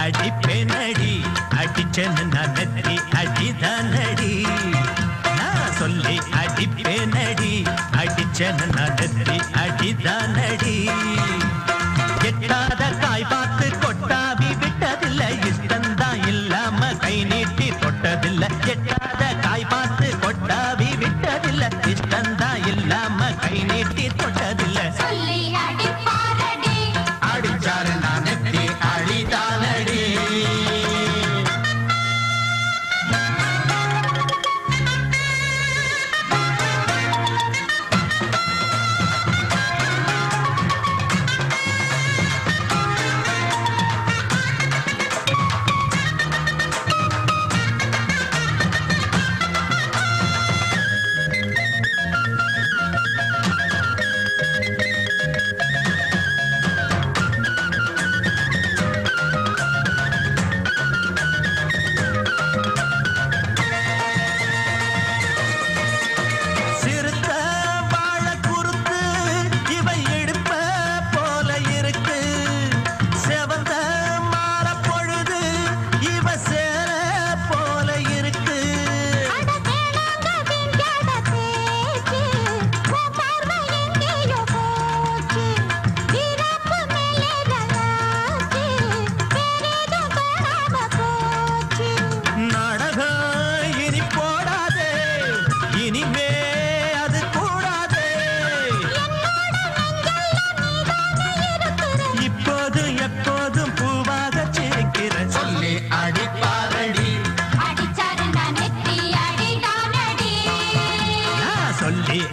அடிப்பேனடி அடிச்சேன்னு நான் நெத்தி அடிதானடி நான் சொல்லி அடிப்பேனடி அடிச்சேன்னு நான் நெத்தி அடிதானடி எட்டாத காய் பார்த்து கொட்டாவி விட்டதில்லை இஷ்டந்தான் இல்லாம கை நீட்டி தொட்டதில்லை எட்டாத காய் பார்த்து கொட்டாவி விட்டதில்லை இஷ்டந்தான் இல்லாம கை நீட்டி தொட்டதில்லை அடிச்சாரு நான் நெத்தி அழிதானடி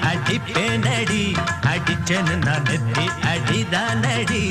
அடிப்பேனடி அடிச்சேன்னு நான் நெத்தி அடிதானடி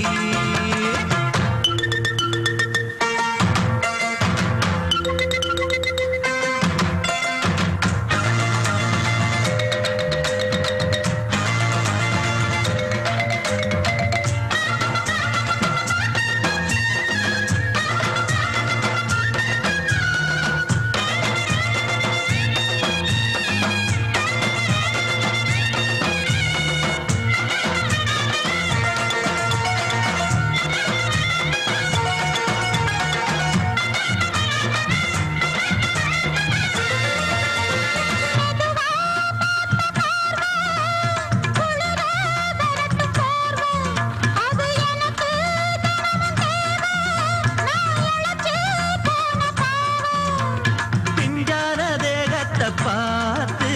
பார்த்து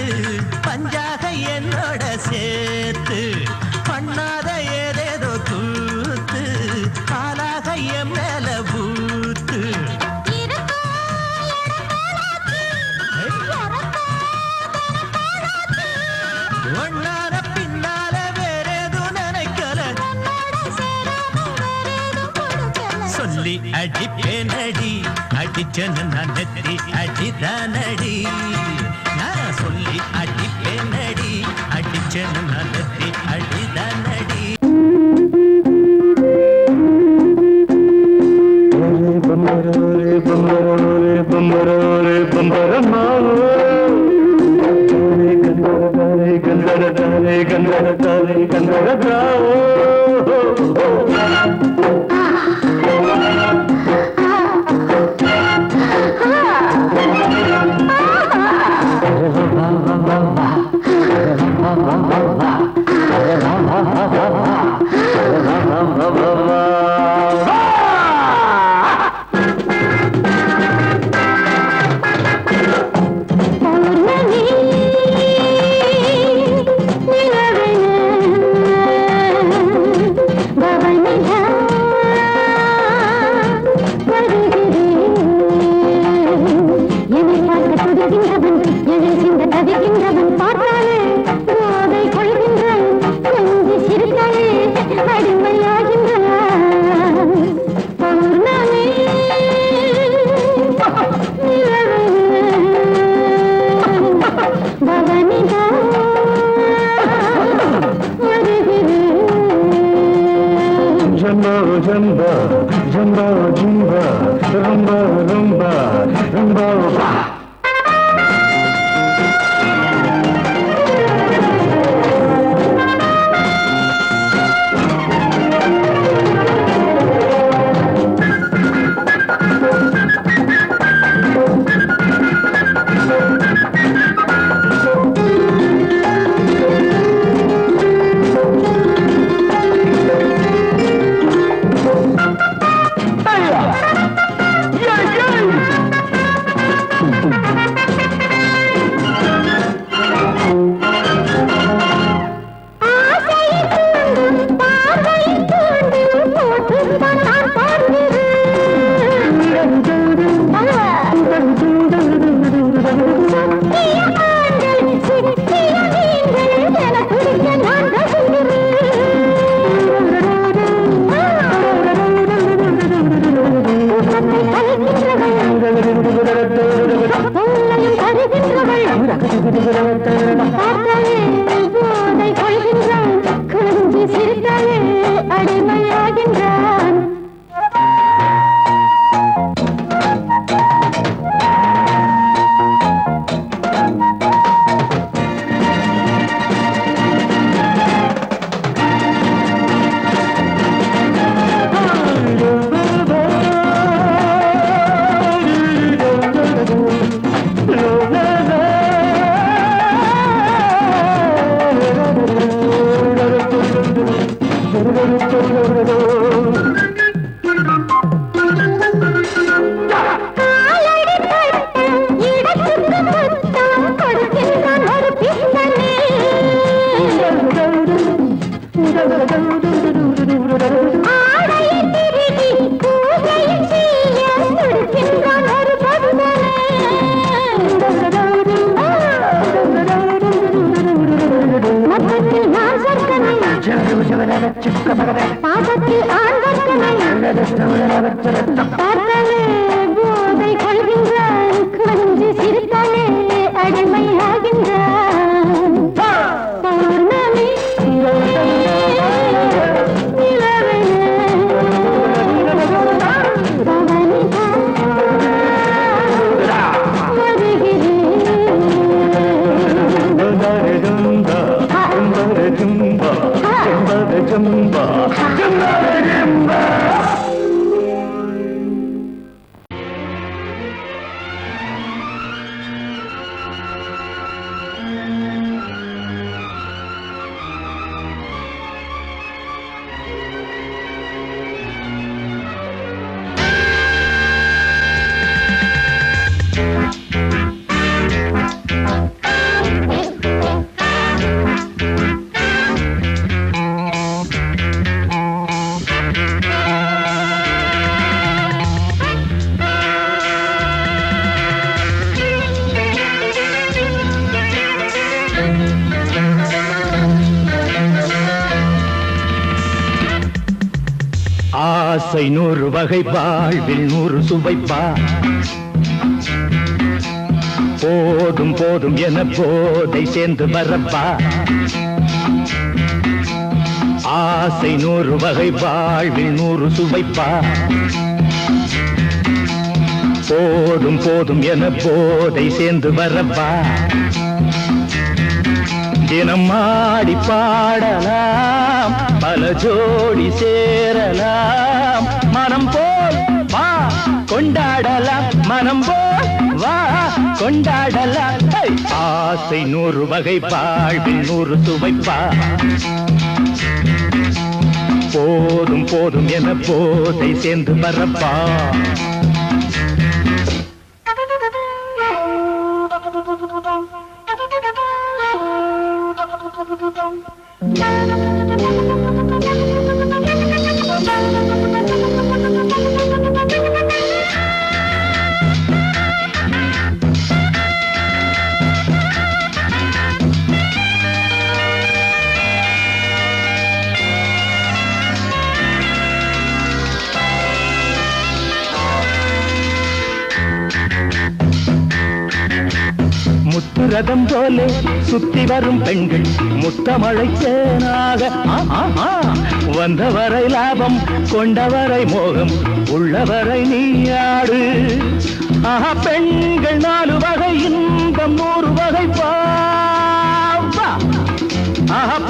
பஞ்சாக என்னோட சேர்த்து பண்ணாத ஏதேதோ கூத்து பாலாக என் மேல பூத்து ஒன்னார பின்னால வேறேதும் நினைக்கல சொல்லி அடிப்பேனடி அடிச்சேன்னு நான் நெத்தி அடிதானடி நான் சொல்லி அடிப்பேனடி அடிச்சேன்னு நான் நெத்தி அடிதானடி போதை கொள்கின்றான் கொஞ்சி சிரித்தாலே அடிமையாகின்றான் பாதத்தில் போதை கொள்கின்றான் கொஞ்சி சிரித்தாலே அடிமையாகின்றான் பௌர்ணமி ஆசை 100 வகை வாழ்வில் 100 சுவைப்பா போதும் போதும் என போதை சேர்ந்து வரப்பா ஆசை 100 வகை வாழ்வில் 100 சுவைப்பா போதும் போதும் என போதை சேர்ந்து வரப்பா தினம் ஆடி பாடலாம் பல ஜோடி சேரலாம் மனம் போல் வா கொண்டாடலாம் மனம் போல் வா கொண்டாடலாம் ஆசை 100 வகை வாழ்வில் 100 சுவைப்பா போதும் போதும் என போதை சேர்ந்து வரப்பா முத்துரதம் போலே சுத்தி வரும் பெண்கள் முத்தமழை தேனாக வந்தவரை லாபம் கொண்டவரை மோகம் உள்ளவரை நீயாடு பெண்கள் 4 வகை இன்பம் 100 வகை பாவா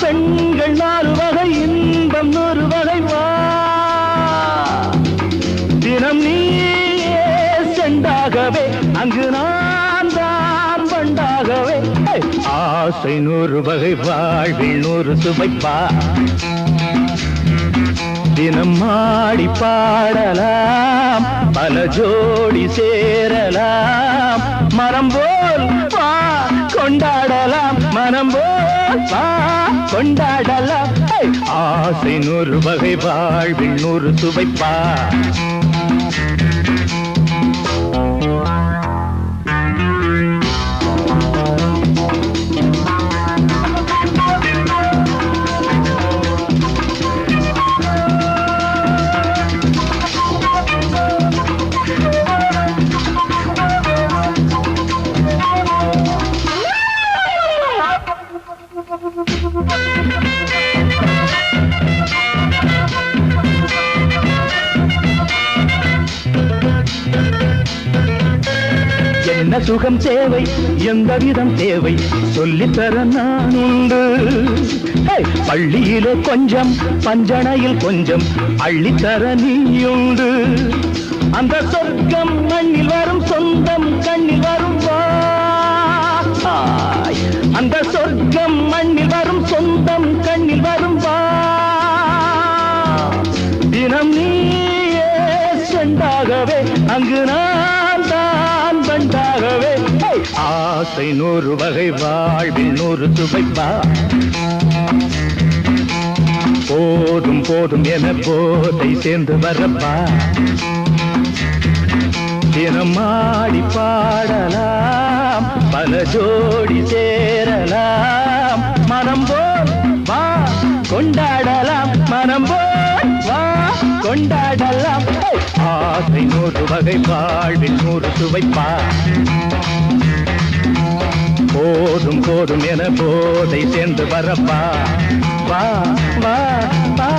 பெண்கள் 4 வகை இன்பம் 100 வகை வா தினம் நீயே செண்டாகவே அங்கு நான் தான் பண்டாகவே ஆசை 100 வகை வாழ்வில் 100 சுவைப்பா தினம் ஆடி பாடலாம் பல ஜோடி சேரலாம் மரம் போல் வா கொண்டாடலாம் மனம் போல் வா கொண்டாடலாம் ஆசை 100 வகை வாழ்வில் 100 சுவைப்பா சுகம் தேவை எந்த விதம் தேவை சொல்லித்தர நான் உண்டு பள்ளியிலே கொஞ்சம் பஞ்சணையில் கொஞ்சம் அள்ளித்தர நீயுண்டு அந்த சொர்க்கம் மண்ணில் வரும் சொந்தம் கண்ணில் வரும் அந்த சொர்க்கம் மண்ணில் வரும் சொந்தம் கண்ணில் வரும் தினம் நீயே செண்டாகவே அங்கு நான் தான் பண்டாகவே ஆசை 100 வகை வாழ்வில் 100 சுவைப்பா போதும் போதும் என போதை சேர்ந்து வரப்பா தினம் ஆடி பாடலாம் பல ஜோடி சேரலாம் மனம் போல் வா கொண்டாடலாம் மனம் போல் வா கொண்டாடலாம் ஆசை 100 வகை வாழ்வில் 100 சுவைப்பா போதும் போதும் என போதை சேர்ந்து வரப்பா வா வா வா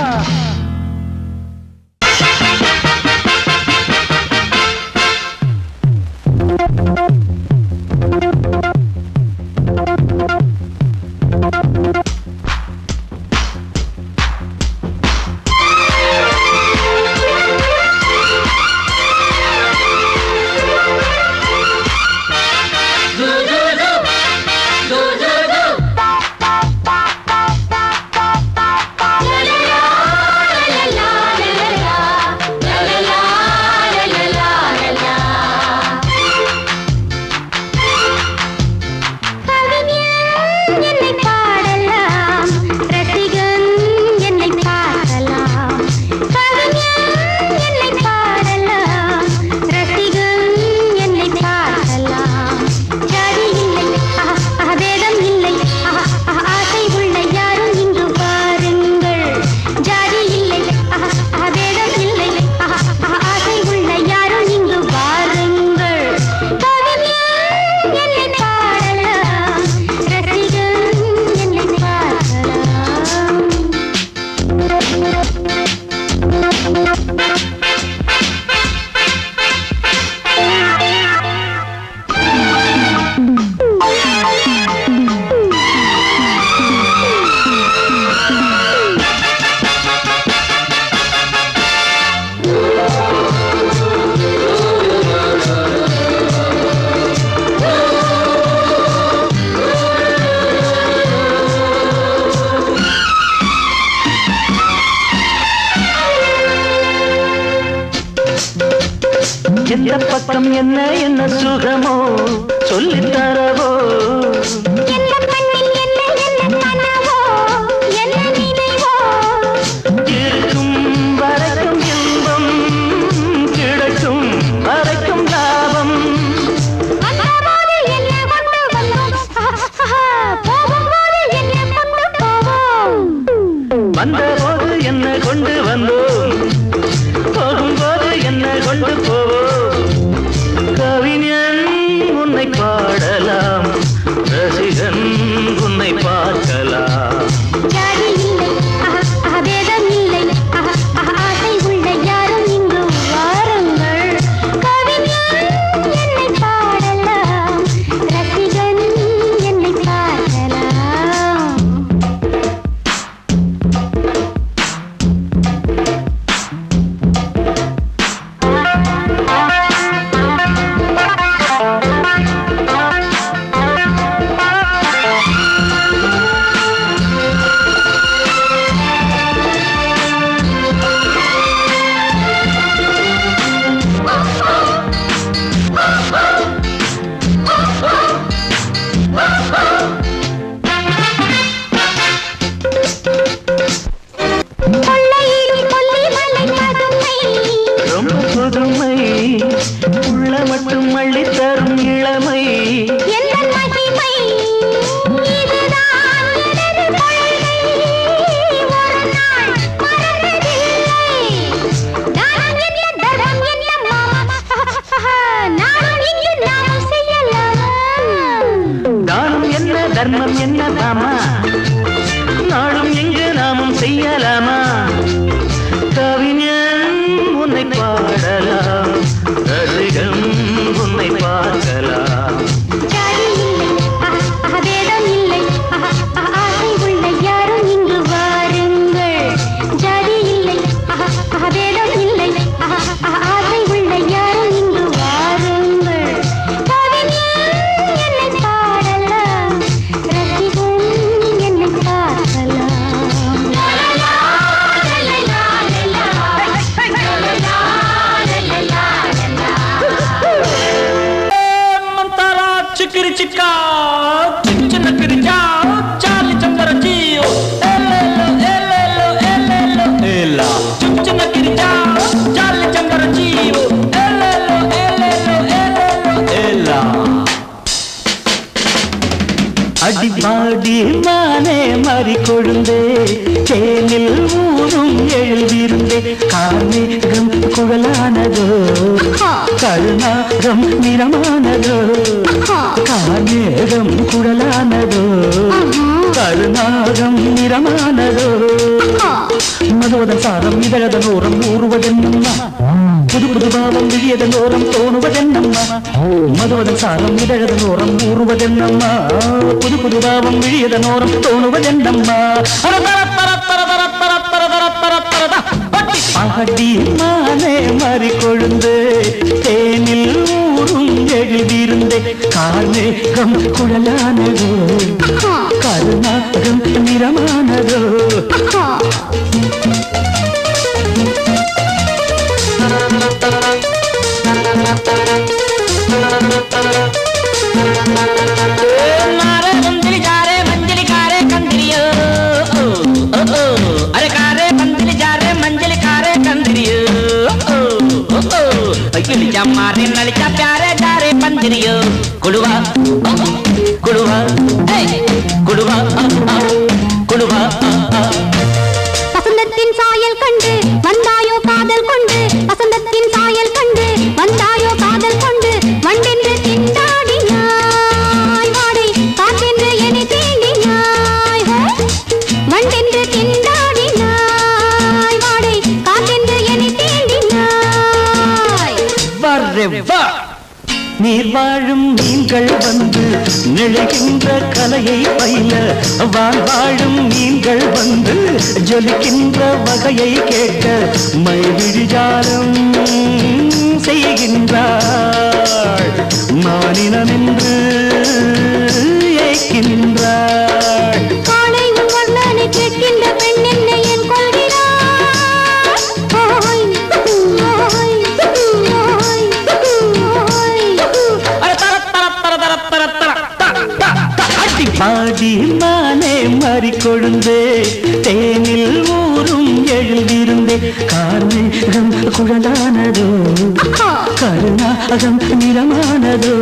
எந்த பக்கம் என்ன என்ன சுகமோ சொல்லித் தரவோ இருக்கும் வரைக்கும் இன்பம் கிடைக்கும் வரைக்கும் லாபம் வந்தபோது என்ன கொண்டு வந்தோம் போகும்போது என்ன கொண்டு போவோம் கவிஞன் உன்னை பாடலாம் ரசிகன் உன்னை பார்க்கலாம் உள்ள மட்டும் அள்ளி தரும் இளமை தானம் என்ன தர்மம் என்ன தாமா நாளும் எங்கு நாமும் செய்யலாமா கவிஞன் உன்னை பாடலாம் ரசிகன் உன்னை பார்க்கலாம் அடிபாடி மானே மாறி கொழுந்தே தேனில் ஊரும் எழுதிருந்தே கார்மேகம் குழலானதோ கருணாகம் நிறமானதோ கார்மேகம் குழலானதோ கருணாகம் நிறமானதோ மதுவதன் சாரம் இதழதன் ஓரம் ஊறுவதென்னம்மா புது புது பாவம் விழியதன் ஓரம் தோணுவதென்னம்மா மதுவதன் சாரம் இதழதன் ஓரம் ஊறுவதென்னம்மா புது புது பாவம் விழியதன் ஓரம் தோணுவதென்னம்மா பாடி மானே மாறி கொழுந்து தேனில் ஊரும் எழுதியிருந்தே கார்மேகம் குழலானதோ கருணாகம் நிறமானதோ मारे नलिका प्यारे जारे पंजरियो कुड़वा कुड़वा कुड़वा कुड़वा வசந்தத்தின் சாயல் கண்டு வந்தாயோ காதல் கொண்டு வசந்தத்தின் சாயல் கண்டு வந்தாயோ காதல் கொண்டு வண்டென்று திண்டாடினாய் வாடை காற்றென்று என்னை தீண்டினாய் வண்டென்று திண்டாடினாய் வாடை காற்றென்று என்னை தீண்டினாய் நீர் வாழும் மீன்கள் வந்து நிழைகின்ற கலையை பயில வாழும் மீன்கள் வந்து ஜொலிக்கின்ற வகையை கேட்க மைவிழிஜாலம் செய்கின்றாள் மானினம் என்று ஏற்கின்றாள் காலை உன் வர்ணனை கேட்கின்ற பெண் என்னை என் கொள்கிறாள் பாடி மானே மாறி கொழுந்தே தேனில் ஊரும் எழுதியிருந்தே கார்மேகம் குழலானதோ கருணாகம் நிறமானதோ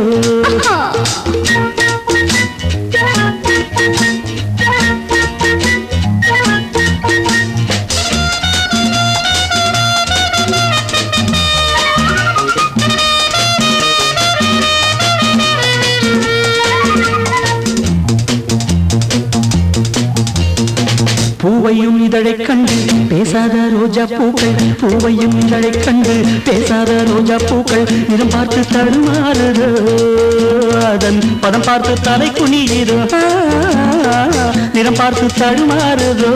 பூவையும் இதழை கண்டு பேசாத ரோஜா பூக்கள் பூவையும் இதழை கண்டு பேசாத ரோஜா பூக்கள் நிறம் பார்த்து தடுமாறுதோ அதன் பதம் பார்த்து தலை குனியுதோ நிறம் பார்த்து தடுமாறுதோ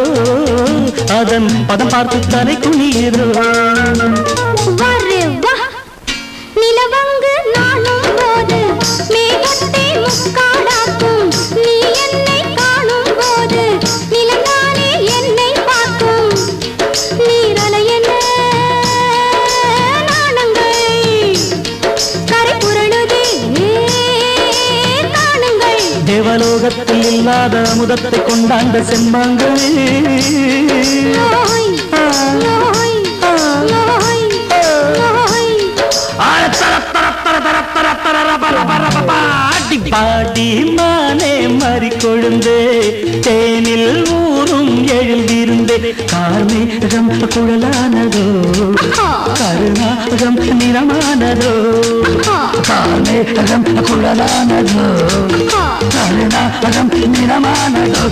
அதன் பதம் பார்த்து தலை குனியுதோ நிலவங்கு நானும் போது மேகத்தை முக்காடாக்கும் நீ என்னை காணும் போது நிலங்கானே என்னை பார்க்கும் நீரலை என்ன நாணங்கள் கரை புரளுதே காணுங்கள் தேவலோகத்தில் இல்லாத அமுதத்தை கொண்டாண்ட செம்மாங்களே பாடி மானே மாறி கொழுந்தே தேனில் ஊரும் எழுதியிருந்தே கார்மேகம் குழலானதோ கருணாகம் நிறமானதோ கார்மேகம் குழலானதோ கருணாகம் நிறமானதோ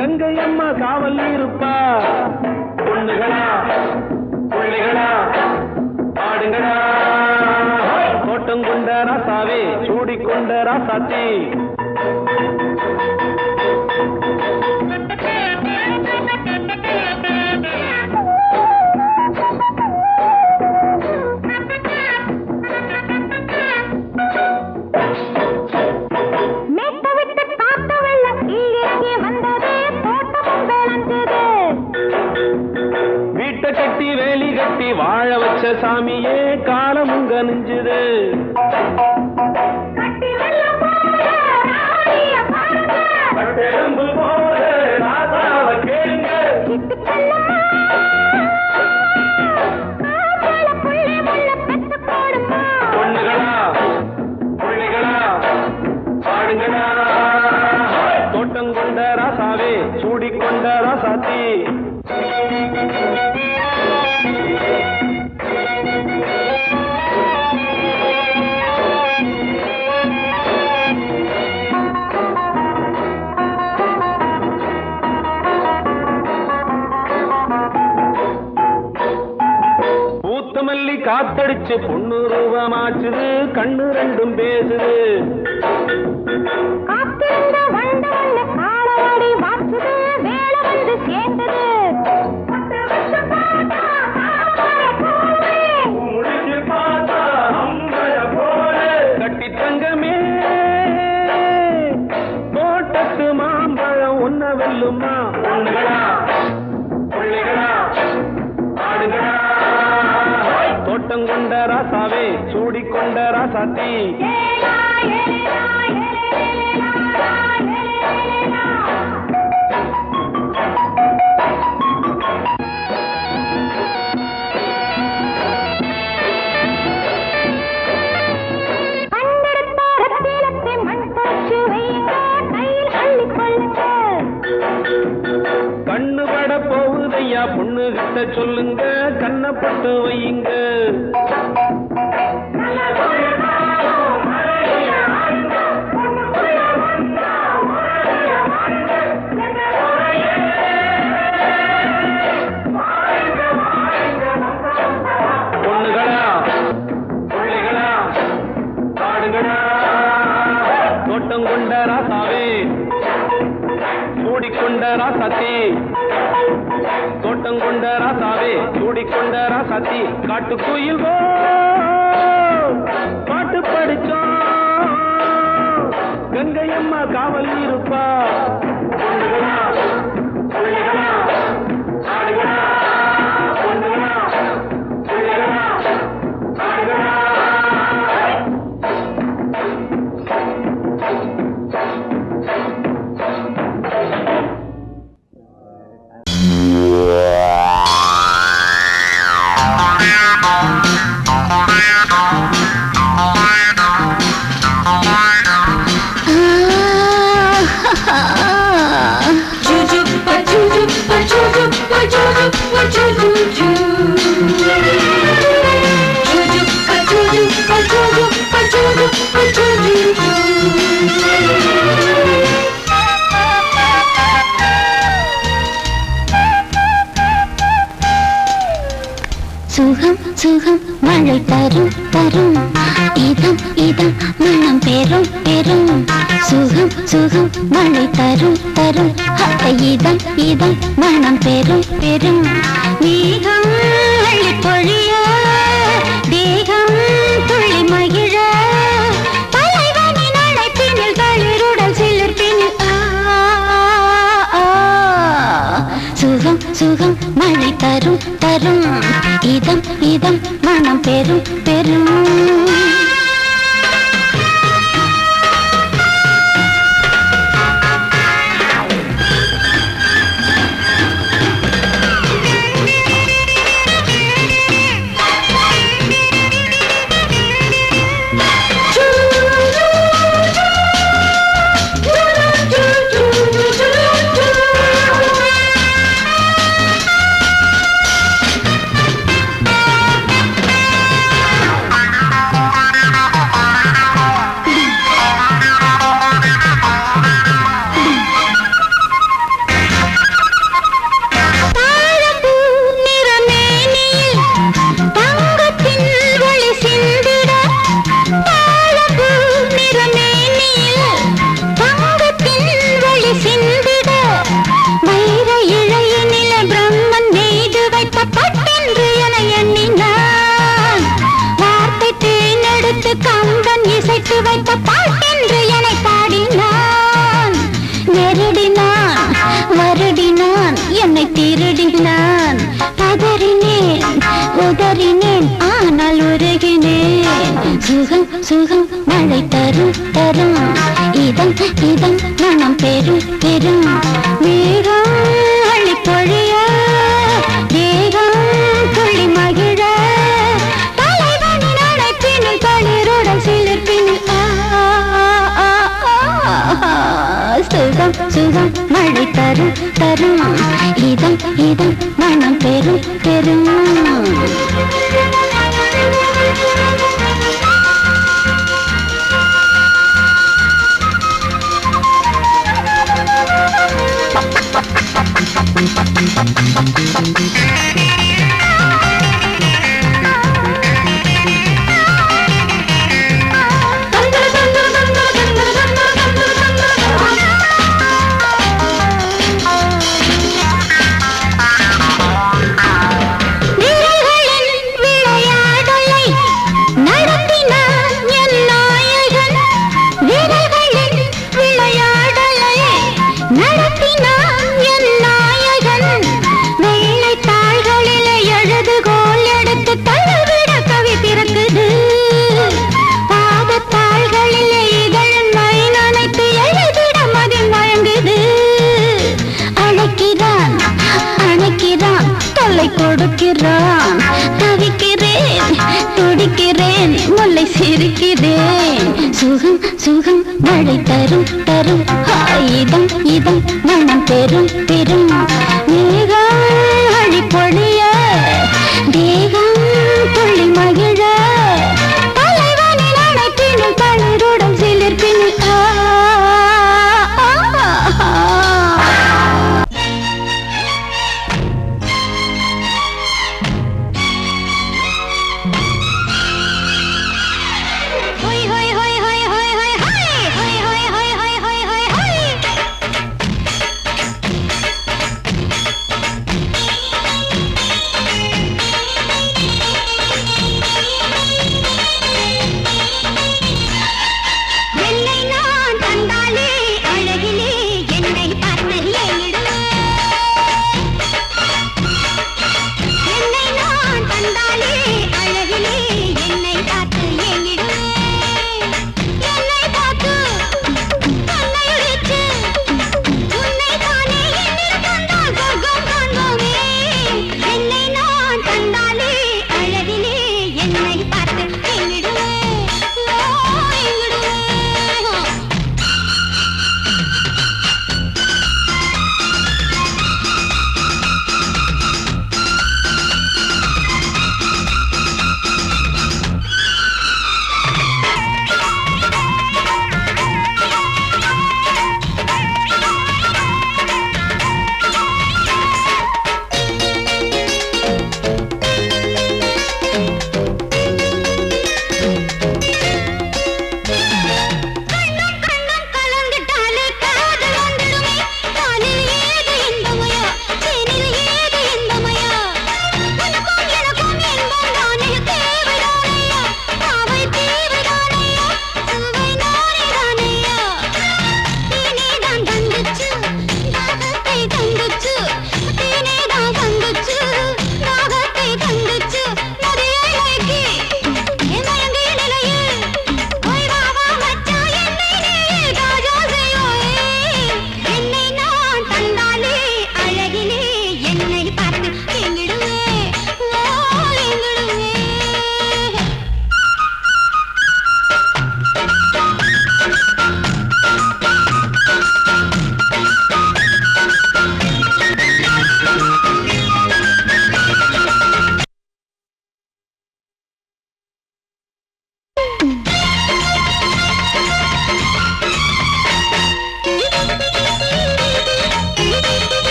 கங்கை அம்மா காவல் இருப்பா. பொண்ணுகளா பிள்ளைகளா ஆடுங்களா, தோட்டம் கொண்ட ராசாவே சூடிக்கொண்ட ராசாத்தி. வீட்டை கட்டி வேலி கட்டி வாழ வச்ச சாமியே காலமும் கனிஞ்சுது. பொண்ணுகளா பிள்ளைகளா ஆடுங்களா, தோட்டம் கொண்ட ராசாவே சூடிக்கொண்ட ராசாத்தி. பூத்தமல்லி காத்தடிச்சு பொண்ணு ரூபமாச்சுது, கண்ணு ரெண்டும் பேசுது. கட்டி தங்கமே தோட்டத்து மாம்பழம் ஒன்ன வெல்லுமா. பொண்ணுகளா பிள்ளைகளா ஆடுகளா, தோட்டம் கொண்ட ராசாவே சூடிக்கொண்ட ராசாத்தி. கண்ணு பட போகுதையா பொண்ணு கிட்ட சொல்லுங்க, கண்ணப்பட்டு வையுங்க. பொண்ணுகளா பிள்ளைகளா ஆடுங்களா, தோட்டம் கொண்ட ராசாவே சூடிக்கொண்ட ராசாத்தி. தோட்டம் கொண்ட ராசாவே சூடிக்கொண்ட ராசாத்தி. காட்டுக்குயில் பாட்டு படிச்சோம், கங்கை அம்மா காவல் இருப்பா. பொண்ணுகளா பிள்ளைகளா ஆடுகளா, பொண்ணுகளா பிள்ளைகளா ஆடுகளா. சுகம் சுகம் மழை தரும் தரும், இதம் இதம் மனம் பெறும் பெறும். சுகம் சுகம் மழை தரும் தரும், இதம் இதம் மனம் பெறும் பெறும். மேகம் அள்ளி பொழிய தேகம் துள்ளி மகிழ, தலைவனின் அழைப்பினில் தளிருடல் சிலிர்ப்பினில் சுகம் சுகம் மழை தரும் தரும், இதம் இதம் மனம் பெறும் பெறும். திருடினான் பதறினேன் உதறினேன் ஆனால் உருகினேன் சுகம் சுகம் மழை தரும் தரும் இதம் இதம் மனம் பெரும் பெரும் மேகம் அள்ளி பொழிய தேகம் துள்ளி மகிழ தலைவனின் அழைப்பினில் தளிருடன் சிலிர்ப்பினில் சுகம் சுகம் மழை தரும் தரும் இதம் இதம் மனம் பெரும் பெரும் கொடுக்கிறான் தவிக்கிறேன் துடிக்கிறேன் முல்லை சிரிக்கிறேன் சுகம் சுகம் மழை தரும் தரும் இதம் இதம் மனம் பெரும் பெரும் மேகம் அழி பொழிய தேகம் துள்ளி மகிழ தலைவனின் அழைப்பினில் தளிருடன் சிலிர்ப்பினில்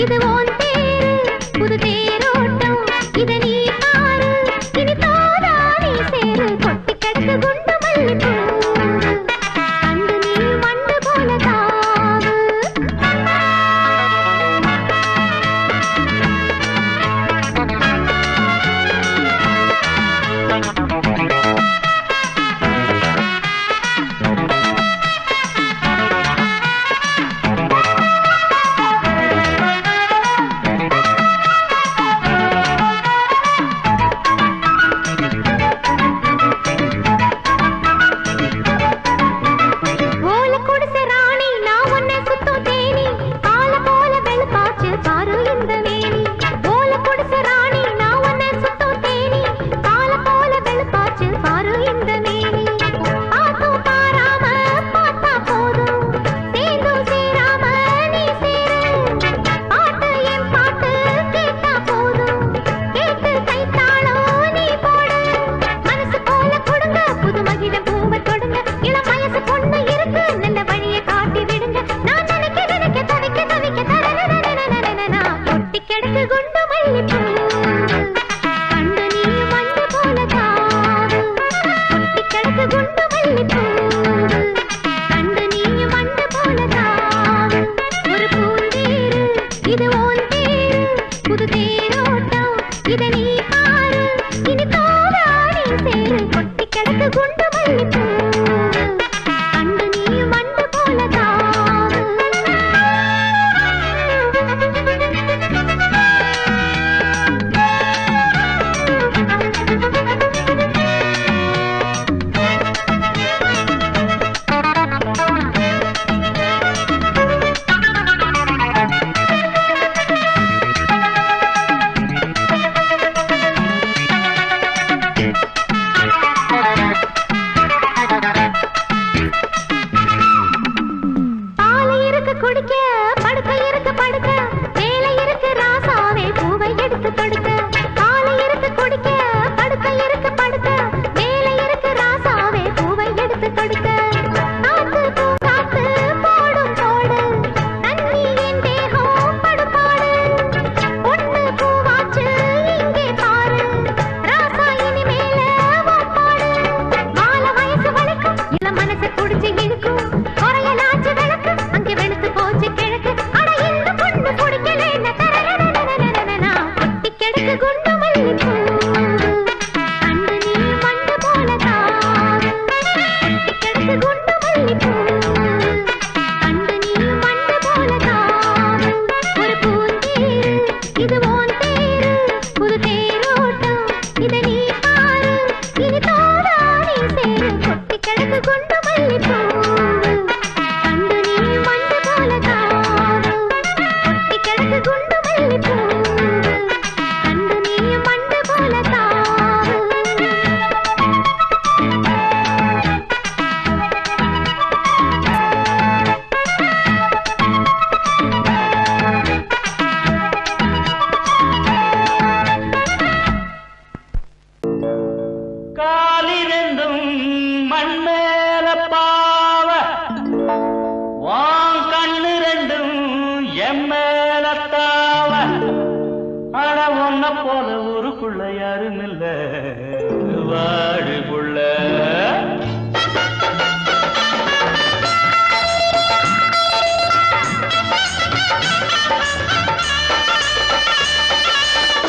இது ஓன் தேரு புது தேரோட்டம் இத நீ பாரு இனி தோதா நீ சேரு கொட்டி கிடக்கு குண்டு மல்லிப்பூ அண்டு நீ மண்டு போல தாவு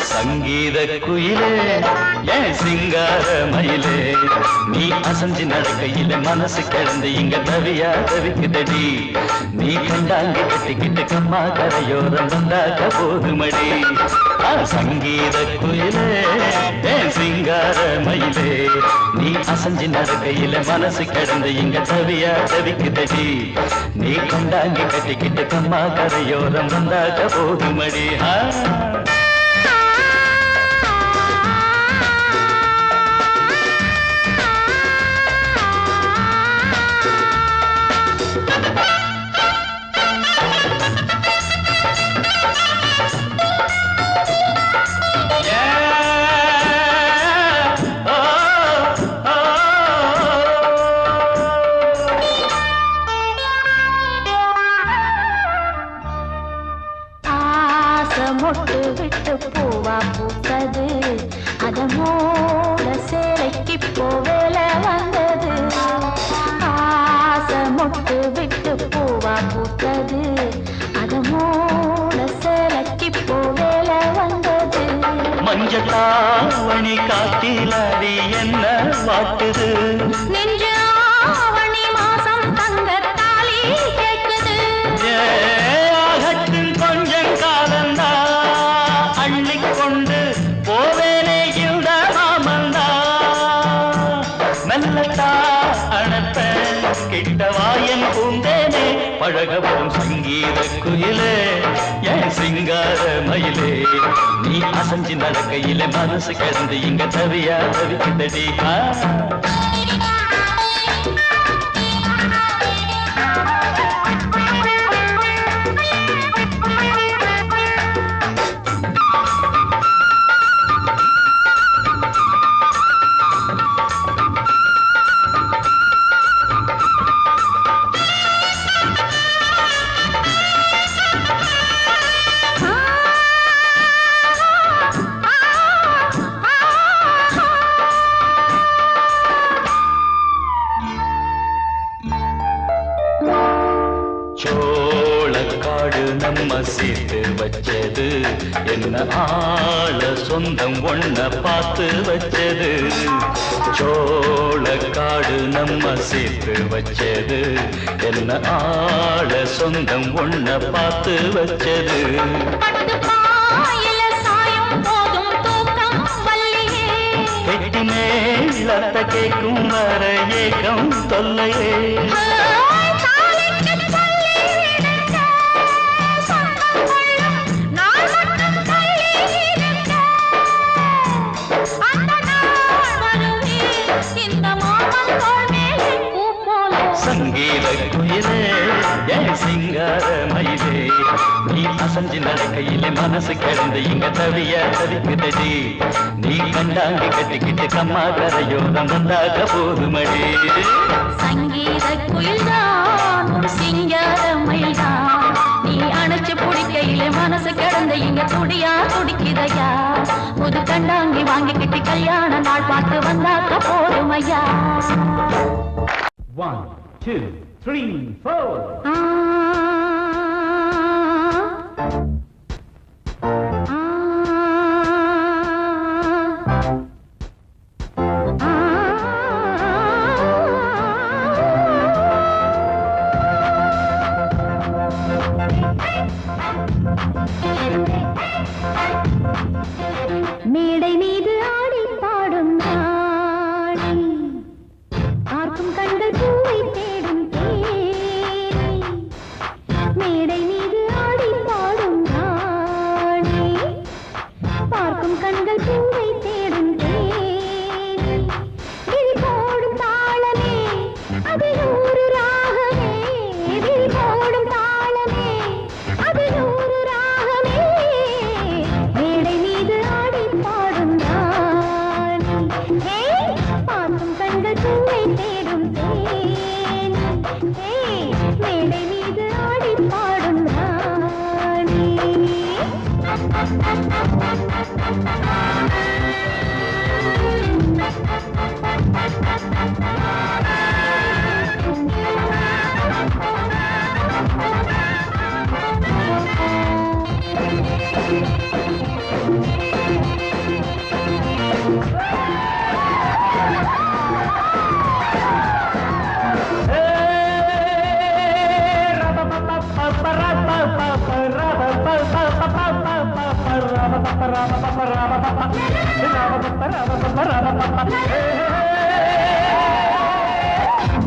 சங்கீத குயிலே ஏன் சிங்கார மயிலே நீ அசஞ்சு நடக்கையில மனசு கிடந்து இங்க தவியா தவிக்குதடி நீ கண்டாங்க கட்டிக்கிட்டு கம்மா கரையோரம் வந்தாக்க போதுமடி சங்கீத குயிலே ஏன் சிங்கார மயிலே நீ அசஞ்சு நடக்கையில மனசு கிடந்து இங்க தவியா தவிக்குதடி நீ கண்டாங்க கட்டிக்கிட்டு கம்மா கரையோரம் வந்தாக்க போதுமடி மொட்டு விட்டு பூவா பூத்தது அத மூட சேலைக்கு போவேல வந்தது ஆசை மொட்டு விட்டு பூவா பூத்தது அத மூட சேலைக்கு போவேல வந்தது மஞ்சத்தாவணி காட்டில் அடி என்ன வாட்டுது நெஞ்சு ஆவணி மாசம் தங்க தாலி கேட்குது ஆகட்டும் கொஞ்சம் காலந்தா அள்ளிக்கொண்டு போவேனே இந்த மாமந்தா மெல்லத்தா அணப்ப கிட்டவாயன் பூந்தேனே பழகவும் சங்கீத குயிலே என் சிங்கார மயிலே நீ அசஞ்சி நடக்கையில மனசு கிடந்து இங்க தவியா தவிக்கிட்டடி சோளக்காடு நம்ம சேர்த்து வச்சது என்ன ஆள சொந்தம் ஒன்ன பார்த்து வச்சது சோளக்காடு நம்ம சேர்த்து வச்சது என்ன ஆள சொந்தம் ஒன்ன பார்த்து வச்சது கெட்டி மேலத்த கேட்கும் வர ஏகம் தொல்லையே சங்கீத குயிலே என் சிங்கார மயிலே நீ அசஞ்சி நடக்கையிலே மனசு கிடந்து இங்க தவிய தவிக்குதடி நீ கண்டாங்கி கட்டிக்கிட்டு கம்மா கரையோரம் வந்தாக போதுமடி சங்கீத குயில்தான் ஒரு சிங்கார மயில்தான் நீ அணைச்சு பிடிக்கையிலே மனசு கிடந்து இங்க துடியா துடிக்குதையா புது கண்டாங்கி வாங்கிக்கிட்டு கல்யாண நாள் பார்த்து வந்தாக்க போதுமையா 1, 2, 3, 4. மேடை மீது ஆடி பாடும் நாடி பார்க்கும் கண்கள் பூவை தேடும் தேடி மேடை மீது ஆடி பாடும் நாடி பார்க்கும் கண்கள் பூவை தேடும் தேடி விழி போடும் தாளமே அது நூறு ராகமே விழி போடும் தாளமே அது நூறு ராகமே மேடை மீது ஆடி பாடும் நாடி பார்க்கும் கண்கள் பூவை தேடும் தேன் மேடை மீது ஆடி பாடும் ராணி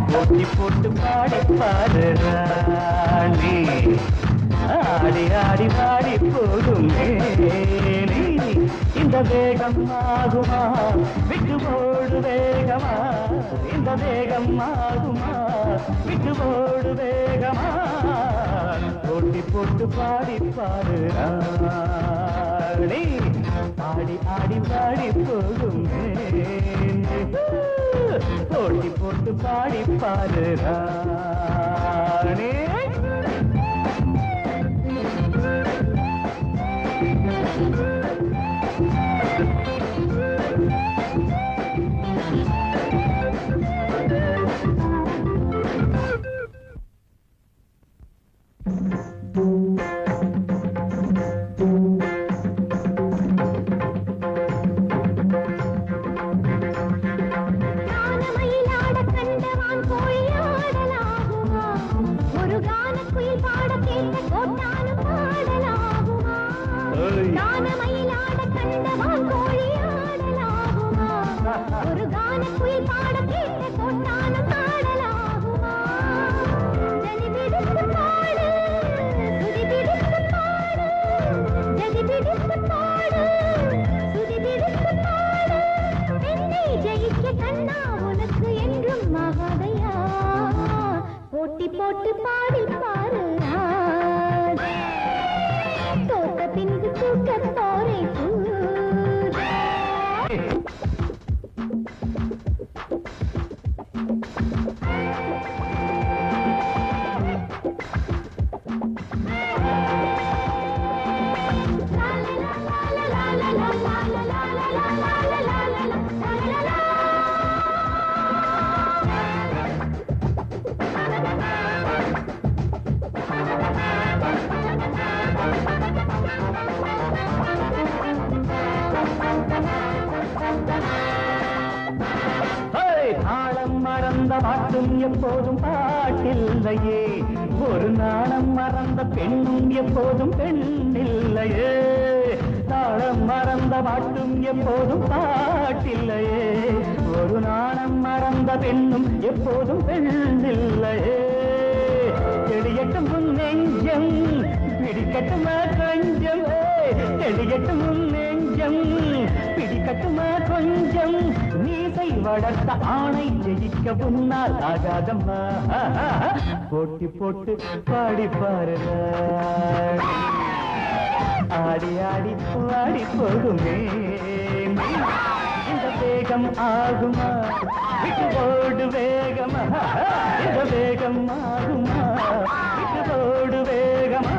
போட்டி போட்டு பாடி பாடு ராணி ஆடி ஆடி பாடி போடும் மேனி இந்த வேகம் ஆகுமா விட்டு போடு வேகமா இந்த வேகம் ஆகுமா விட்டு போடு வேகமா போட்டி போட்டு பாடி பாடு ராணி ஆடி ஆடி பாடி போடும் மேனி போட்டி போட்டு பாடி பாடு ராணி கானமயிலாட கண்டவான் கோழி ஆடலாகுமா ஒரு கான குயில் பாட கேட்ட கொண்டானம் ஆடலாகுமா ஜதி பிடித்து பாடு சுதி பிடித்து பாடு ஜதி பிடித்து பாடு சுதி பிடித்து பாடு என்னை ஜெயிக்க கண்ணா உனக்கு என்றும் மகாதையா போட்டி போட்டு பாடி பாரு தோட்ட பின்பு தூக்க போரை ஆழம் மறந்த பாட்டும் எப்போதும் பாட்டில்லையே ஒரு நாணம் மறந்த பெண்ணும் எப்போதும் பெண்ணில்லையே தாளம் மறந்த பாட்டும் எப்போதும் பாட்டில்லையே ஒரு நாணம் மறந்த பெண்ணும் எப்போதும் பெண்ணில்லையே செடியட்டும் உன் நெஞ்சம் பிடிக்கட்டுமா கொஞ்சம் செடியட்டும் உன் நெஞ்சம் பிடிக்கட்டுமா கொஞ்சம் நீசை வளர்த்த ஆணை ஜெயிக்க முன்னால் ஆகாதம்மா போட்டி போட்டு பாடி பாருங்க ஆடி ஆடி பாடி போகுமே இந்த வேகம் ஆகுமா விட்டு ஓடு வேகமா இந்த வேகம் ஆகுமா விட்டு ஓடு வேகமா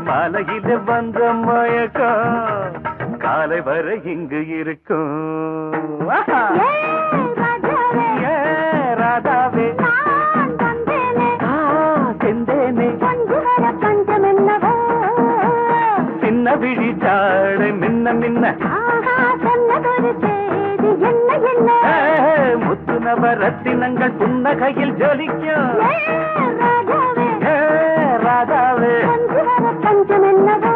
மலையில வந்த மயக்கம் காலை வரை இங்கு இருக்கும் ராதாவே செந்தேனே சின்ன விழி சாடு மின்ன மின்ன முத்து நவரத்தினங்கள் புன்னகையில் ஜொலிக்கும் ராதாவே பஞ்சம் என்னவோ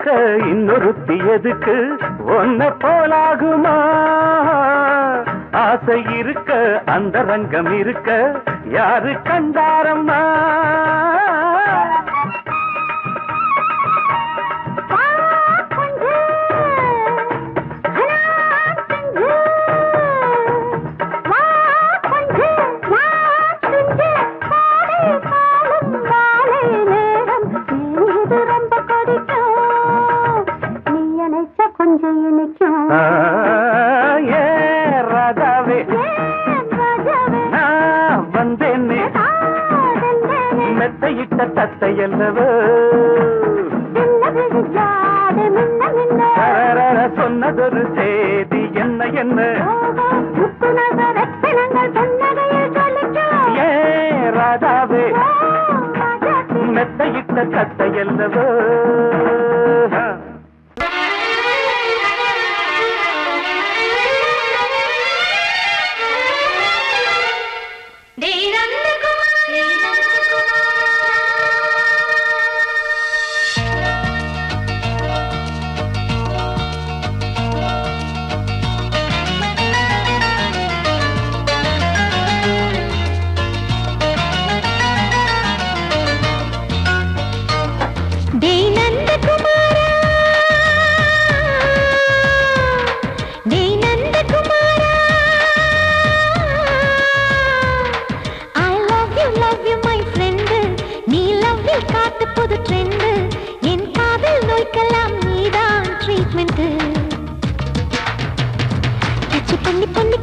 இருக்க இன்னொருத்தி எதுக்கு ஒன்ன போலாகுமா ஆசை இருக்க அந்த ரங்கம் இருக்க யாரு கண்டாரம்மா மெத்தையிட்ட தத்தை அல்லவோ சொன்னதொரு செய்தி என்ன என்ன ஏ ராதாவே மெத்தையிட்ட தத்தை அல்லவோ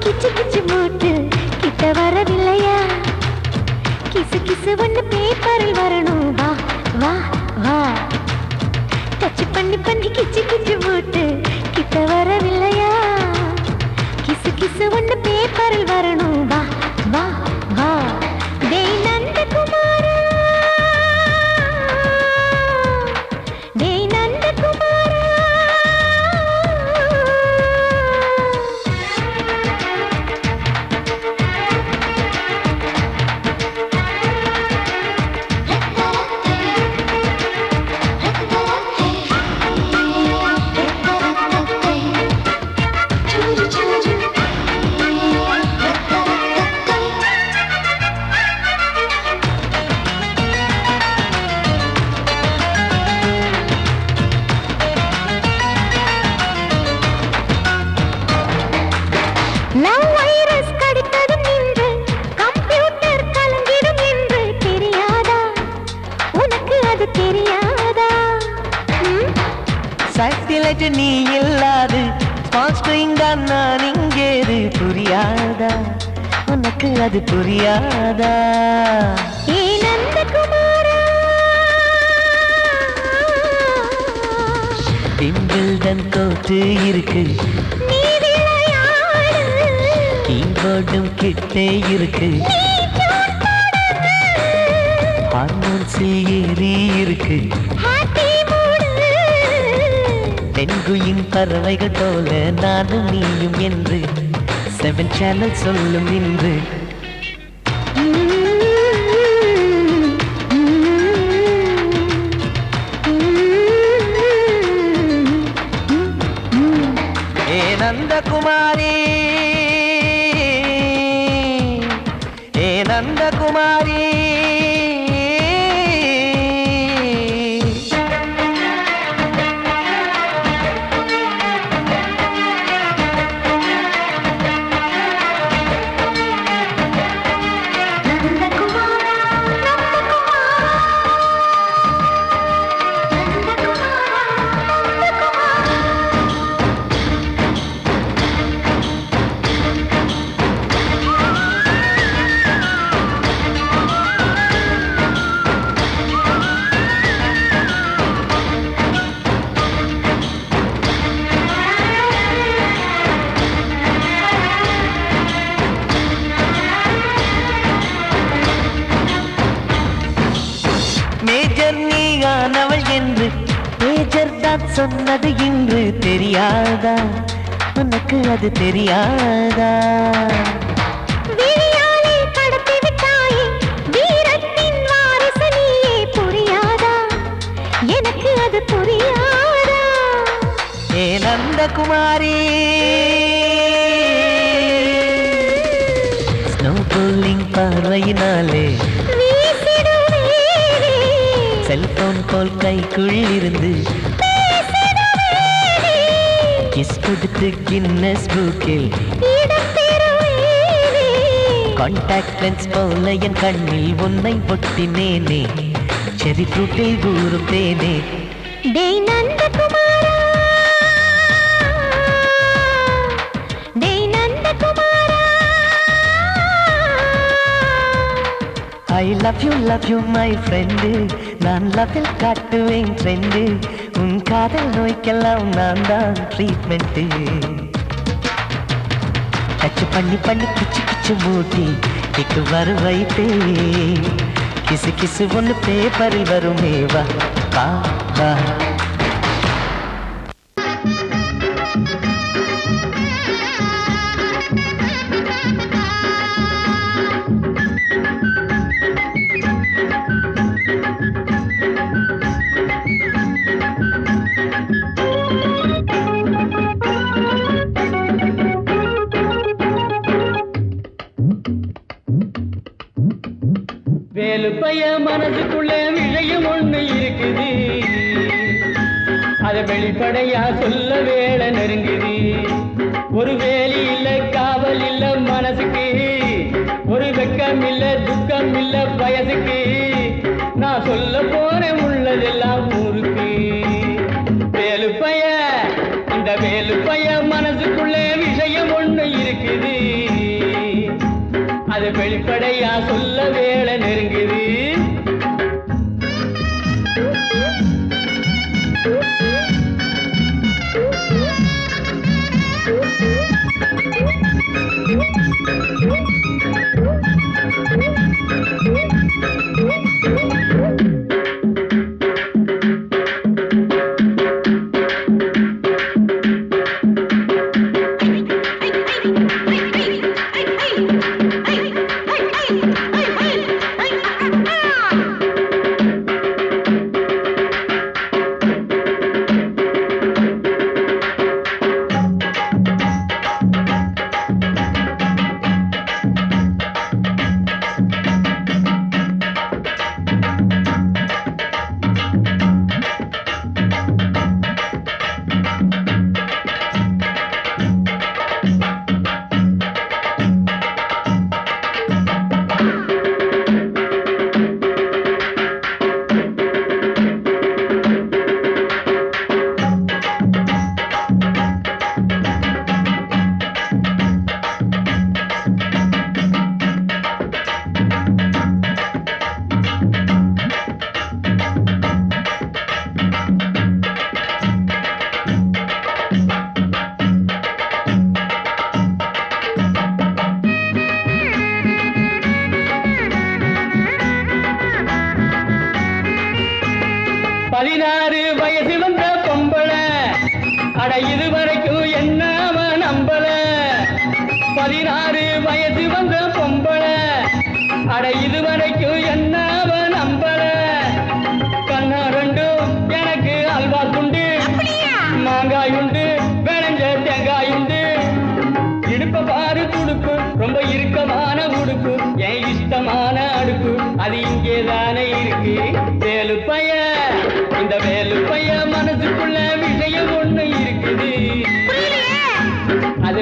கிச்சு கிச்சு மூட்டு கிட்ட வரவில்லையா கிசு கிசு ஒண்ணு பேப்பரில் வரணும் வா வா வா டச் பண்ணி பண்ணி கிச்சு கிச்சு மூட்டு கிட்ட வரவில்லையா கிசு கிசு ஒண்ணு பேப்பரில் வரணும் வா வா வா டேய் நந்தகுமாரா டேய் நந்தகுமாரா நீ இல்லாது நான் இங்கேது புரியாதா உனக்கு அது புரியாதா ஏ நந்தகுமாரா பிம்பிள்டன் கோட்டு இருக்கு நீ விளையாடு கீபோர்டும் கிட்டே இருக்கு ஹார்மோன்ஸில் ஏறி இருக்கு பெண்குயின் பறவைகள் போல நானும் நீயும் என்று 7 சேனல் சொல்லும் இன்று ஏ நந்தகுமாரி ஏ நந்தகுமாரி மேஜர் நீயானவள் என்று மேஜர் தான் சொன்னது இன்று தெரியாதா உனக்கு அது தெரியாதா விழியாலே கடத்தி விட்டாயே வீரத்தின் வாரிசு நீயே புரியாதா எனக்கு அது புரியாதா குமாரி ஸ்னோ போலிங் பார்வையினாலே செல்போன் போல் கைக்குள் இருந்து கிஸ் கொடுத்து கின்னஸ் புக்கில் கான்டாக்ட் லென்ஸ் போல என் கண்ணில் உன்னை ஒட்டினேனே செரி ஃப்ரூட்டில் ஊறும் தேனே டேய் நந்தகுமாரா டேய் நந்தகுமாரா I love you my friend நான் லவ்வில் காட்டுவேன் ட்ரெண்டு உன் காதல் நோய்க்கெல்லாம் நான் தான் ட்ரீட்மெண்ட் டச் பண்ணி பண்ணி கிச்சு கிச்சு மூட்டி கிக்கு வர வைத்தே கிசு கிசு ஒன்று பேப்பரில் வருமே வா வா வா வேலுப்பைய மனசுக்குள்ளே விஷயம் ஒண்ணு இருக்குது அத வெளிப்படையா சொல்ல வேலை நெருங்குது ஒரு வேலி இல்ல காவல் இல்ல மனசுக்கு ஒரு வெக்கம் இல்ல துக்கம் இல்ல வயசுக்கு நான் சொல்ல போறேன் உள்ளதெல்லாம் ஊருக்கு வேலுப்பைய இந்த வேலுப்பைய மனசுக்குள்ளே விஷயம் ஒண்ணு இருக்குது அது வெளிப்படையா சொல்ல வேலை நெருங்குது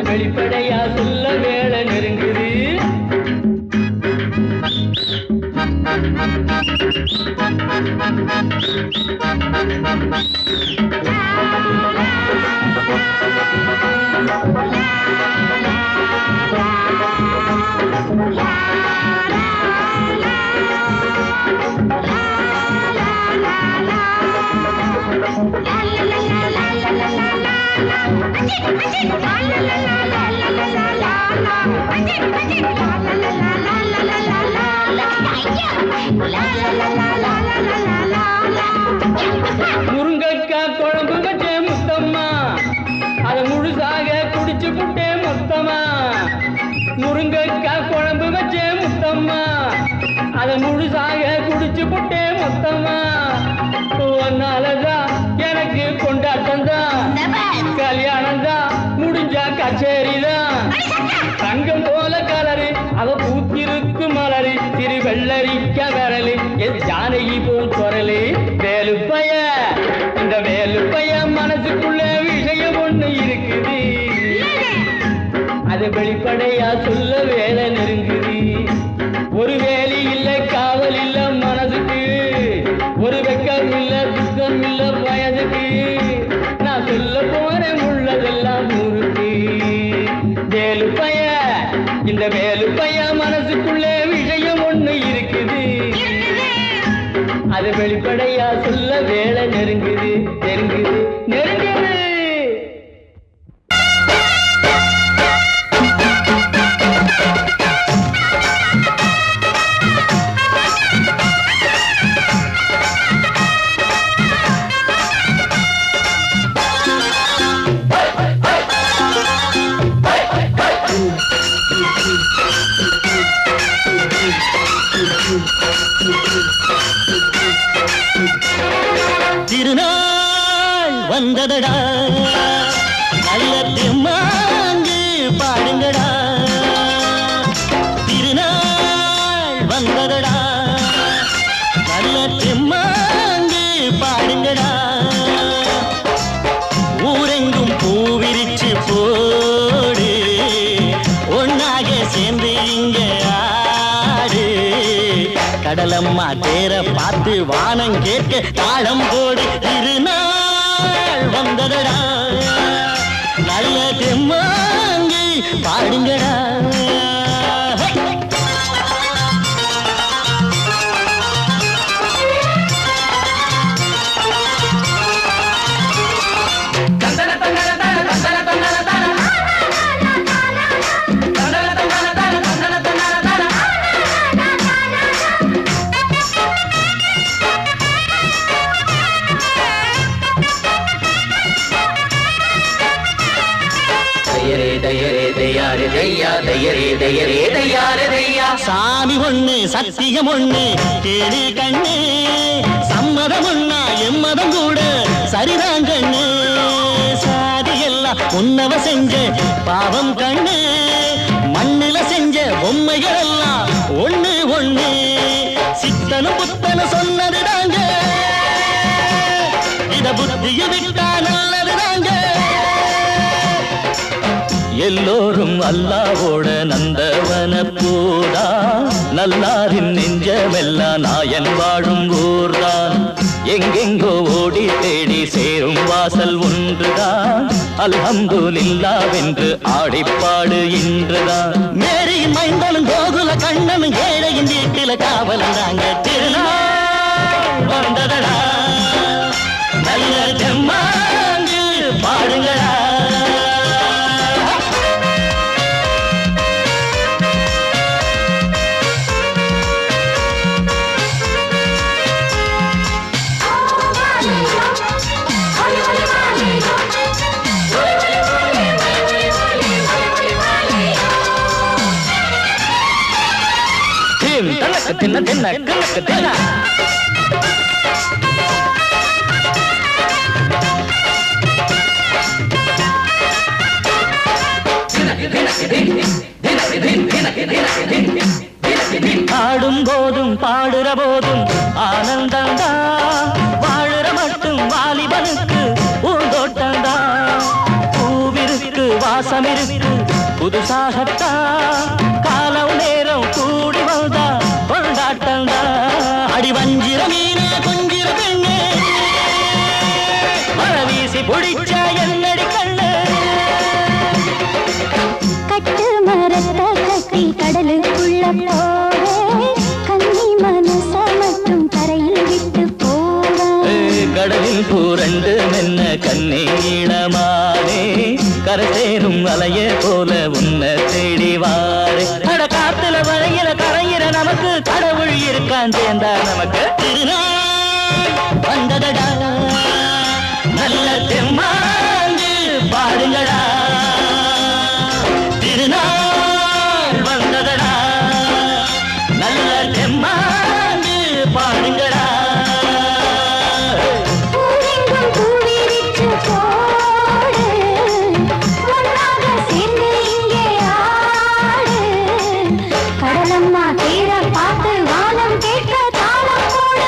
வெளிப்படையா சொல்ல வேலை நெருங்குது முருங்கக்கா குழம்பு வச்சே முத்தம்மா அத முழுசாக குடிச்சு புட்டே மொத்தமா முருங்கக்கா குழம்பு வச்சே முத்தம்மா அத முழுசாக குடிச்சு புட்டே மொத்தமா உன்னாலதான் எனக்கு கொண்டாட்டம் தான் கல்யாணம் ஜானகி போல் குரலு வேலுப்பைய. இந்த வேலுப்பைய மனசுக்குள்ள விஷயம் ஒண்ணு இருக்குது, அது வெளிப்படையா சொல்ல வேலை நெருங்குது. ஒரு வேலி இல்ல காவல் இல்ல மனசுக்கு, ஒரு வெக்கம் இல்ல துக்கம் இல்ல வயதுக்கு. நான் சொல்ல போறேன் உள்ளதெல்லாம் ஊருக்கு. வேலுப்பைய, இந்த வேலுப்பைய மனசுக்குள்ள விஷயம் ஒண்ணு இருக்குது, அது வெளிப்படையா சொல்ல வேலை நெருங்குது நெருங்குது நெருங்குது. திருநாள் வந்ததடா, நல்ல திருமாங்கு பாடுங்கடா. திருநாள் வந்ததடா, நல்ல திருமாங்கு பாடுங்கடா. ஊரெங்கும் பூவிரிச்சு போடு, ஒன்னாக சேர்ந்து இங்க ஆடு. கடலம்மா தேர பார்த்து வானம் கேட்க தாளம் போடு. திருநாள் வந்ததடா, நல்ல தெம்மாங்கி பாடுங்கடா. சாமி ஒண்ணு சத்தியம் ஒண்ணு கேளு கண்ணு, சம்மதம் ஒண்ணா எம்மதம் கூட சரிதான் கண்ணு. சாதி எல்லாம் உன்னவ செஞ்ச பாவம் கண்ணு, மண்ணில செஞ்ச பொம்மைகள் எல்லாம் ஒண்ணு ஒண்ணு. சித்தனும் புத்தனும் சொன்னது தாங்க, இத புத்திய விட்டா நல்லது தாங்க. எல்லோரும் அல்லாவோட நந்தவன பூதா, நல்லாரின் நெஞ்சமெல்லாம் நாயன் வாழும் ஊர்தான். எங்கெங்கோ ஓடி தேடி சேரும் வாசல் ஒன்றுதான், அல்ஹம்துலில்லாஹ்வென்று ஆடிப்பாடு இன்றுதான். மேரியின் மைந்தனும் கோகுல கண்ணனும் ஏழையின் வீட்டில காவலந்தாங்க. திருநாள் வந்ததடா, நல்ல தெம்மாங்கு பாடுங்களா. தின்ன தின்ன கணக்கு தின்ன ஆடும் போதும் பாடுற போதும் ஆனந்தந்தா, வாழுற மட்டும் வாலிபனுக்கு பூந்தோட்டந்தா. பூவிருக்கு வாசம் இருக்கு புதுசாகத்தா, காலம் நேரம் கூடி வந்தா கொண்டாட்டந்தா. அடி வஞ்சிர மீன கொஞ்சிர பெண்ணு, மழை வீசி பிடிச்ச என்னடி கண்ணு. கட்டு மரத்தை கட்டி கடலுக்குள்ள போவே, கன்னி மனச மட்டும் கரையில் விட்டு போவே. கடலில் பூரண்டு மென்ன கண்ணீடமானே, கரை சேரும் அலைய போல உன்னை தேடி வாரே. அட காத்துல வளையில கரையிற நமக்கு கடவுள் இருக்கான் சேர்ந்தா நமக்கு. திருநாள் வந்ததடா, நல்ல தெம்மாங்கு பாடுங்கடா. திருநாள் வந்ததடா, நல்ல தெம்மாங்கு பாடுங்கடா. கடலம்மா தேர பார்த்து வானம் கேட்க தாளம் போடு.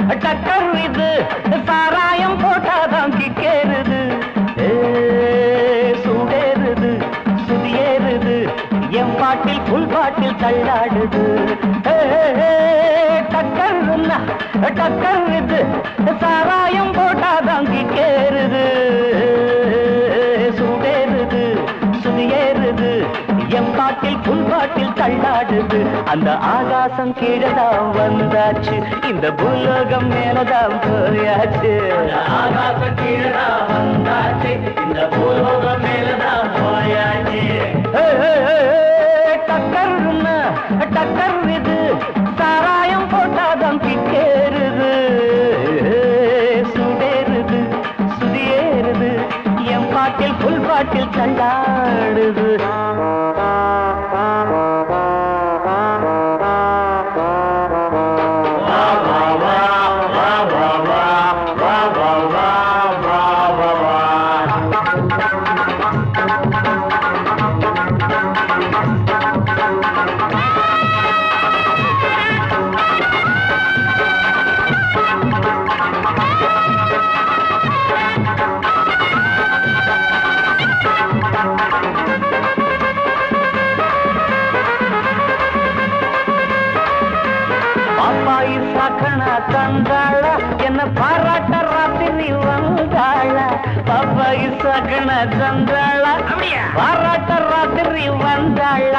டக்கர் இது சாராயம் போட்டாதான் கிக்கேறுது சூடேறுது சுதியேறுது என் பாட்டில் புல் பாட்டில் தள்ளாடுது டக்கர் இது சாராயம் போட்டாதான் கிக்கேறுது சூடேறுது சுதியேறுது என் பாட்டில் புல் பாட்டில் தள்ளாடுது அந்த ஆகாசம் கீழதான் வந்தாச்சு இந்த பூலோகம் மேலதான் போயாச்சு ஆகாசம் கீழதான் வந்தாச்சு இந்த பூலோகம் மேலதான் போயாச்சு டக்கர் இது சாராயம் போட்டாதான் கிட்டேறுது சுடேறுது சுதியேறுது என் பாட்டில் புல் பாட்டில் தள்ளாடுது தந்தாள என்ன பாராட்ட ராத்திரி வந்தாள பாப்பாயி சகன தந்தாள பாராட்ட ராத்திரி வந்தாள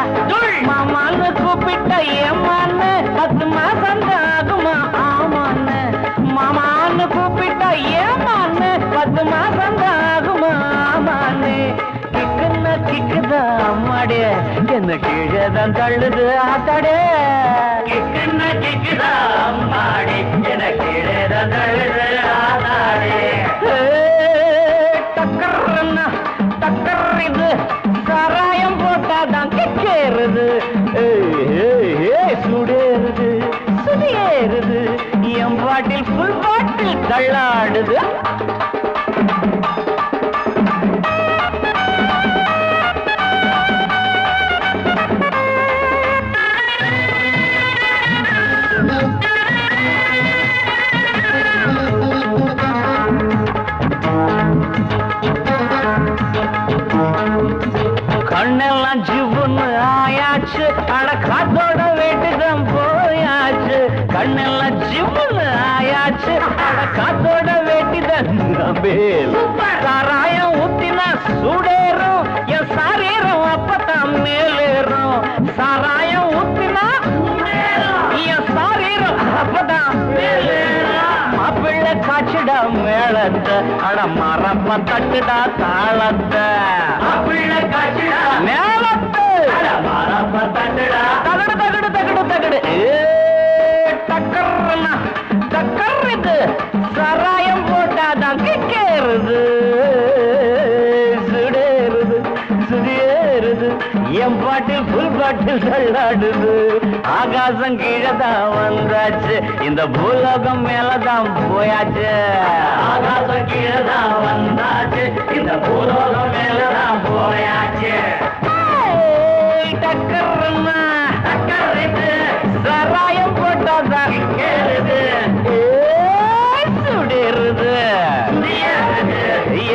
மாமான்னு கூப்பிட்ட ஏமான்னு 10 மாசம் ஆகுமா ஆமான்னு மாமான்னு கூப்பிட்ட ஏமான்னு 10 மாசம் ஆகுமா ஆமான்னு கிக்குன்னா கிக்குதா அம்மாடே என்ன கீழேதான் தள்ளுது ஆத்தாடே கிக்குன்னா கிக்குதா அம்மாடே என்ன கீழேதான் தள்ளுது ஆத்தாடே டக்கர்னா டக்கர் இது சாராயம் போட்டாதான் கிக்கேறுது சுடேறுது சுதியேறுது என் பாட்டில் புல் பாட்டில் தள்ளாடுது கண்ணெல்லாம் ஜிவுன்னு ஆயாச்சு அட காத்தோட வீட்டுதான் போயாச்சு கண்ணெல்லாம் ஜிவுன்னு ஆயாச்சு அட காத்தோட வேட்டிதான் சாராயம் ஊத்தினா சூடேறும் என் சாரீரம் அப்பதான் மேலேறும் சாராயம் ஊத்தினா என் சாரீரம் அப்பதான் மாப்பிள்ளை காய்ச்சிடா மேளத்தை அட மரப்ப தட்டுடா தாளத்தை மாப்பிள்ளை காய்ச்சிடா மேளத்தை மரப்ப தட்டுடா தகடு தகடு தகடு தகடு டக்கர்னா டக்கர் இது சாராயம் போட்டாதான் கிக்கேறுது சுடேறுது சுதியேறுது என் பாட்டில் புல் பாட்டில் தள்ளாடுது ஆகாசம் கீழதான் வந்தாச்சு இந்த பூலோகம் மேலதான் போயாச்சு ஆகாசம் கீழதான் வந்தாச்சு இந்த பூலோகம் மேலதான் போயாச்சு டக்கர்னா டக்கர் இது சாராயம் போட்டாதான் கேளுது சுடேறுது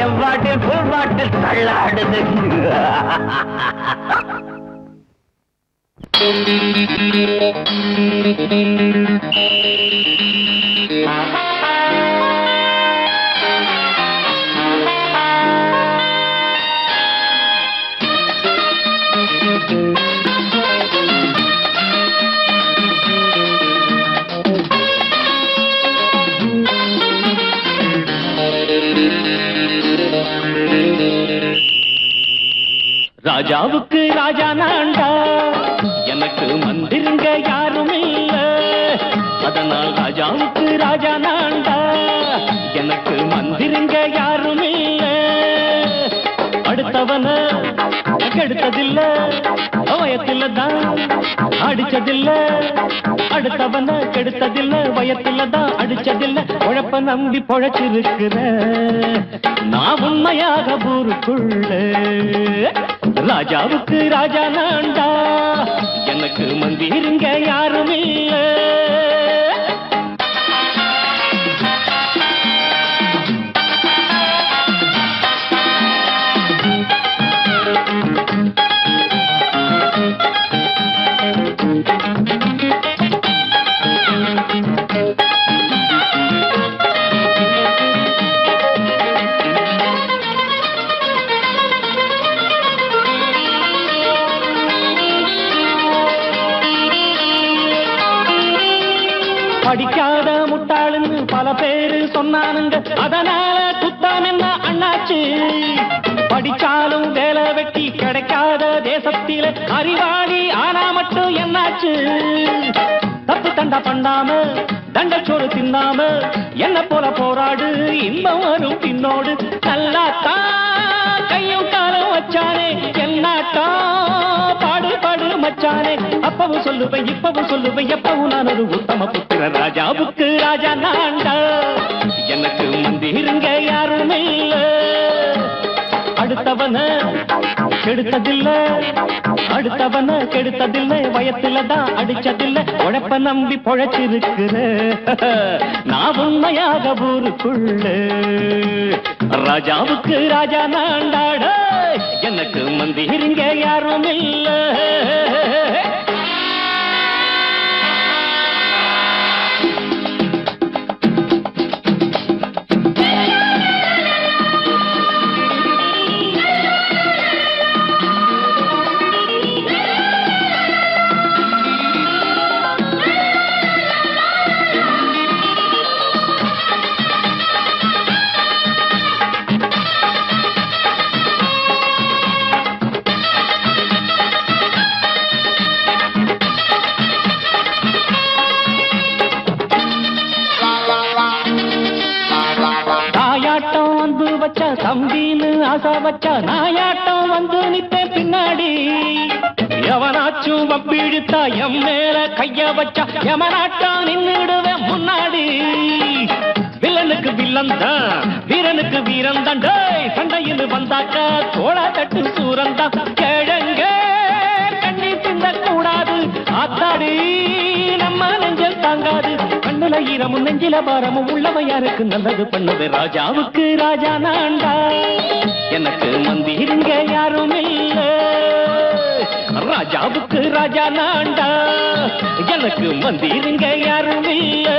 என் பாட்டில் புல் பாட்டில் தள்ளாடுது ராஜாவுக்கு ராஜா நான்டா எனக்கு மந்திருங்க யாரும் இல்ல அதனால் ராஜாவுக்கு ராஜா நான்டா எனக்கு மந்திருங்க யாரும் இல்ல அடுத்தவன கெடுத்ததில்ல வயத்தில தான் அடிச்சதில்ல அடுத்தவன கெடுத்ததில்ல வயத்தில தான் அடிச்சதில்ல உழப்ப நம்பி பொழைச்சிருக்கிற நான் உண்மையாக ஊருக்குள்ள ராஜாவுக்கு ராஜா நான்டா எனக்கு மந்திருங்க யாரும் இல்ல படிக்காத முட்டாளுன்னு பல பேரு சொன்னானுங்க, அதனால குத்தம் என்ன அண்ணாச்சு? படிச்சாலும் வேலை வெட்டி கிடைக்காத தேசத்தில அறிவாளி ஆனா மட்டும் என்னாச்சு? தப்பு தண்டா பண்ணாம தண்டச்சோறு தின்னாம என்ன போல போராடு, இன்பம் வரும் பின்னோடு. நல்லாத்தான் கையும் காலம் வச்சானே, என்னாட்டா பாடு பாடு மச்சானே. அப்பவும் சொல்லுவேன் இப்பவும் சொல்லுவேன், எப்பவும் நான் ஒரு உத்தம புத்திர. ராஜாவுக்கு ராஜா நான்டா, எனக்கு மந்திருங்க யாரும் இல்ல. அடுத்தவன கெடுத்ததில்ல, அடுத்தவன கெடுத்ததில்ல, வயத்துலதான் அடிச்சதில்ல. உழைப்ப நம்பி பொழைச்சிருக்கிற நான் உண்மையாக ஊருக்குள்ள. ராஜாவுக்கு ராஜா நான்டாட, எனக்கு மந்திருங்க யாரும் இல்ல. தம்பின்னு ஆசா வச்சா நாயாட்டம் வந்து நித்தேன் பின்னாடி. எவனாச்சும் வப்பிழுத்தா எம் மேல கைய வச்சா எமனாட்டம் நின்னுடுவேன் முன்னாடி. வில்லனுக்கு வில்லன் தான், வீரனுக்கு வீரன் தான். சண்டையில் வந்தாக்கா தோளா தட்டு சூரன் தான். கிழங்க கண்ணி தின்ன கூடாது, ஆத்தாடி நம்ம நெஞ்சல் தாங்காது. கண்ணுல ஈரமும் நெஞ்சில பாரமும் உள்ளவன் யாருக்கு நல்லது பண்ணது. ராஜாவுக்கு ராஜா நான்டா, எனக்கு மந்திருங்க யாரும் இல்ல. ராஜாவுக்கு ராஜா நான்டா, எனக்கு மந்திருங்க யாரும் இல்ல.